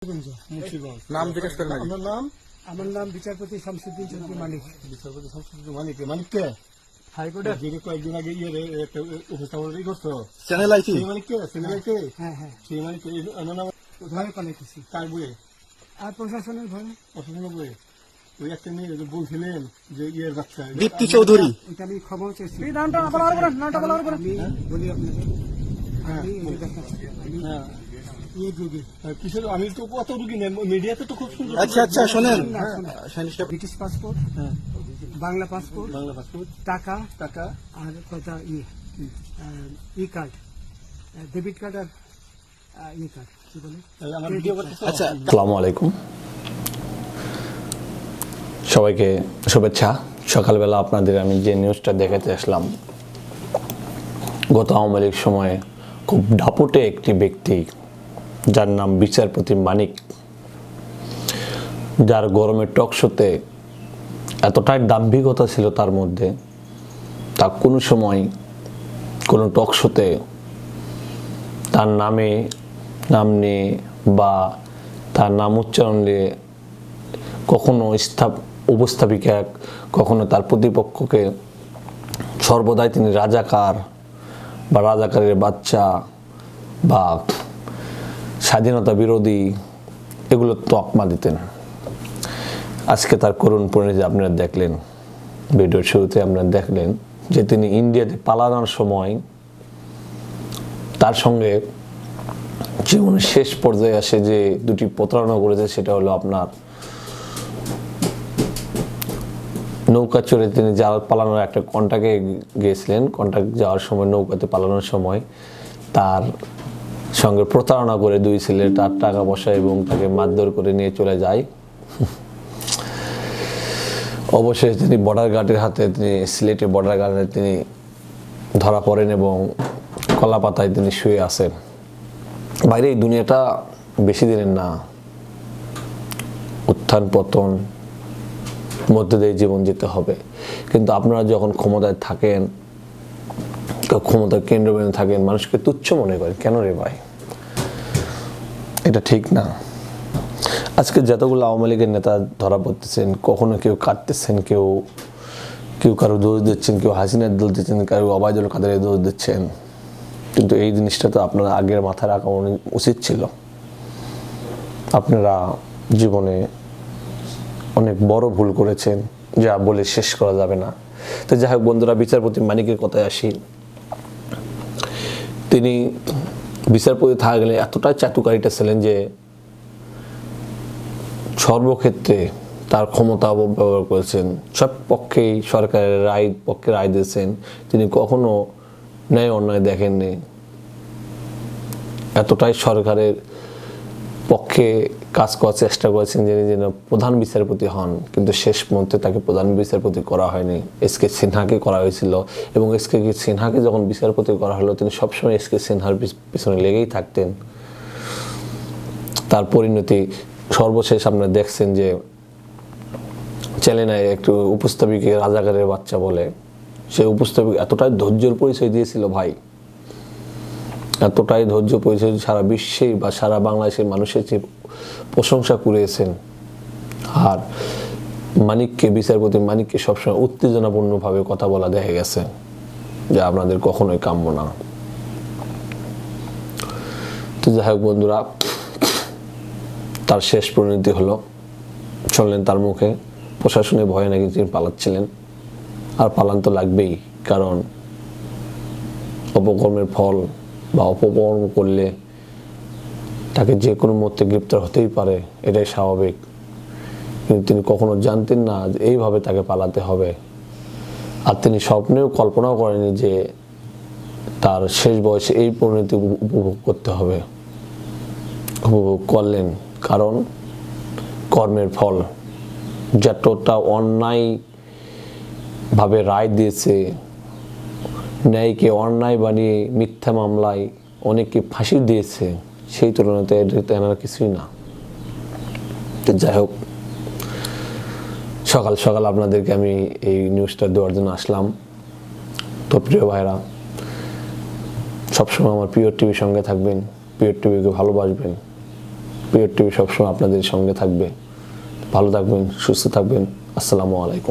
নাম জিজ্ঞেস করেন নাকি? আমার নাম বিচারপতি শামসুদ্দিন চৌধুরী মানিক। বিচারপতি শামসুদ্দিন মানিক। মানিক কে? হাইকোর্টের কয়েকদিন আগে একটা উপস্থাপন করছো চ্যানেল আইছি। সেই মানিক কে? চ্যানেল আইতে? হ্যাঁ হ্যাঁ, সেই মানিক ভয়ে পালাইতেছি কার বইয়ে? আর প্রশাসনের ভয়ে। অসুবিধা বইয়ে ওই একটা মেয়ে যে বলছিলেন যে ইয়ের বাচ্চা দীপ্তি চৌধুরী। এটা আমি ক্ষমা চেয়েছি। নামটা বলার আমি বলি আপনাকে, হ্যাঁ, আমি এই যে দেখাচ্ছি, আমি হ্যাঁ, এই রোগী। কিসের? আমি তো কত রুগী নেই, মিডিয়াতে তো খুব সুন্দর। আচ্ছা আচ্ছা শোনেন, ব্রিটিশ পাসপোর্ট, হ্যাঁ, বাংলা পাসপোর্ট, বাংলা পাসপোর্ট, টাকা টাকা, আর কয়টা ই কার্ড, ডেবিট কার্ড আর ই কার্ড, কি বলে? আমার ভিডিও করতেছো? আচ্ছা আসসালামু আলাইকুম, সবাইকে শুভেচ্ছা। সকালবেলা আপনাদের আমি যে নিউজটা দেখাতে আসলাম, গত আওয়ামী লীগ সময়ে খুব দাপুটে একটি ব্যক্তি যার নাম বিচারপতি মানিক, যার গরমের টকশোতে এতটাই দাম্ভিকতা ছিল তার মধ্যে, তা কোনো সময় কোনো টকশোতে তার নাম নিয়ে বা তার নাম উচ্চারণ নিয়ে কখনো উপস্থাপিকা, কখনো তার প্রতিপক্ষকে সর্বদাই তিনি রাজাকার বা রাজাকারের বাচ্চা বা স্বাধীনতা বিরোধী এগুলো তকমা দিতেন। আজকে তার করুণ পরিণতি আপনারা দেখলেন, ভিডিওর শুরুতে আপনারা দেখলেন যে তিনি ইন্ডিয়াতে পালানোর সময় তার সঙ্গে জীবনের শেষ পর্যায়ে আসে যে দুটি প্রতারণা করেছে, সেটা হলো আপনার নৌকা চড়ে তিনি পালানোর একটা কন্টাক্টে গিয়েছিলেন। কন্টাক্ট যাওয়ার সময়, নৌকাতে পালানোর সময় তার সঙ্গে প্রতারণা করে দুই ছেলে তার টাকা পয়সা এবং তাকে মারধর করে নিয়ে চলে যায়। অবশেষে তিনি বর্ডার গার্ডের হাতে, তিনি সিলেটের বর্ডার গার্ডে তিনি ধরা পড়েন এবং কলা পাতায় তিনি শুয়ে আছেন। বাইরে এই দুনিয়াটা বেশি দিনের না, উত্থান পতন মধ্যে দিয়ে জীবন যেতে হবে। কিন্তু আপনারা যখন ক্ষমতায় থাকেন, ক্ষমতার কেন্দ্রবিন্দু থাকেন, মানুষকে তুচ্ছ মনে করেন কেন রে ভাই? এটা ঠিক না। আজকে যতগুলো আওয়ামী লীগের নেতা ধরা পড়তেছেন, কখনো কেউ কাটতেছেন, কেউ কারো দোষ দিচ্ছেন, কেউ হাসিনার দোষ দিচ্ছেন, কারো ওবায়দুল কাদেরের দোষ দিচ্ছেন। কিন্তু এই জিনিসটা তো আপনারা আগের মাথায় রাখা উচিত ছিল। আপনারা জীবনে অনেক বড় ভুল করেছেন, যা বলে শেষ করা যাবে না। তো যাই হোক বন্ধুরা, বিচারপতি মানিকের কথায় আসি। তিনি বিচারপতি থাকা গেলে এতটাই চাটুকারিটা ছিলেন যে সর্বক্ষেত্রে তার ক্ষমতা অপব্যবহার করেছেন। সব পক্ষেই সরকারের পক্ষে রায় দিয়েছেন। তিনি কখনো ন্যায় অন্যায় দেখেননি। এতটাই সরকারের পক্ষে কাজ করার চেষ্টা করেছেন যিনি যেন প্রধান বিচারপতি হন, কিন্তু শেষ মুহূর্তে তাকে প্রধান বিচারপতি করা হয়নি। এস কে সিনহাকে করা হয়েছিল এবং এস কে সিনহাকে যখন বিচারপতি করা হলো, তিনি সবসময় এস কে সিনহার পিছনে লেগেই থাকতেন। তার পরিণতি সর্বশেষ আপনারা দেখছেন যে চ্যানেলে একটু উপস্থাপিকা রাজাকারের বাচ্চা বলে, সেই উপস্থাপিকা এতটাই ধৈর্যের পরিচয় দিয়েছিল ভাই, এতটাই ধৈর্য পরিচয়, সারা বিশ্বে বা সারা বাংলাদেশের মানুষের যে প্রশংসা কুড়িয়েছেন। আর বিচারপতি মানিককে সবসময় উত্তেজনাপূর্ণভাবে কথা বলা দেখা গেছে, যা আপনাদের কখনোই কাম্য না। তো যাই হোক বন্ধুরা, তার শেষ পরিণতি হলো, শুনলেন তার মুখে, প্রশাসনের ভয়ে নাকি তিনি পালাচ্ছিলেন। আর পালান তো লাগবেই, কারণ অপকর্মের ফল বা অপকর্ম করলে তাকে যে কোনো মুহূর্তে গ্রেপ্তার হতেই পারে, এটাই স্বাভাবিক। কিন্তু তিনি কখনো জানতেন না যে এইভাবে তাকে পালাতে হবে। আর তিনি স্বপ্নেও কল্পনাও করেনি যে তার শেষ বয়সে এই পরিণতি উপভোগ করতে হবে। উপভোগ করলেন, কারণ কর্মের ফল। যতটা অন্যায়ভাবে রায় দিয়েছে, ন্যায়কে অন্যায় বানিয়ে মিথ্যা মামলায় অনেককে ফাঁসি দিয়েছে, সেই তুলনাতে এটা এনার কিছুই না। তো যাই হোক, সকাল সকাল আপনাদেরকে আমি এই নিউজটা দেওয়ার জন্য আসলাম। তো প্রিয় ভাইরা, সবসময় আমার পিওর টিভির সঙ্গে থাকবেন, পিওর টিভিকে ভালোবাসবেন। পিরিয়ড টিভি সবসময় আপনাদের সঙ্গে থাকবে। ভালো থাকবেন, সুস্থ থাকবেন। আসসালামু আলাইকুম।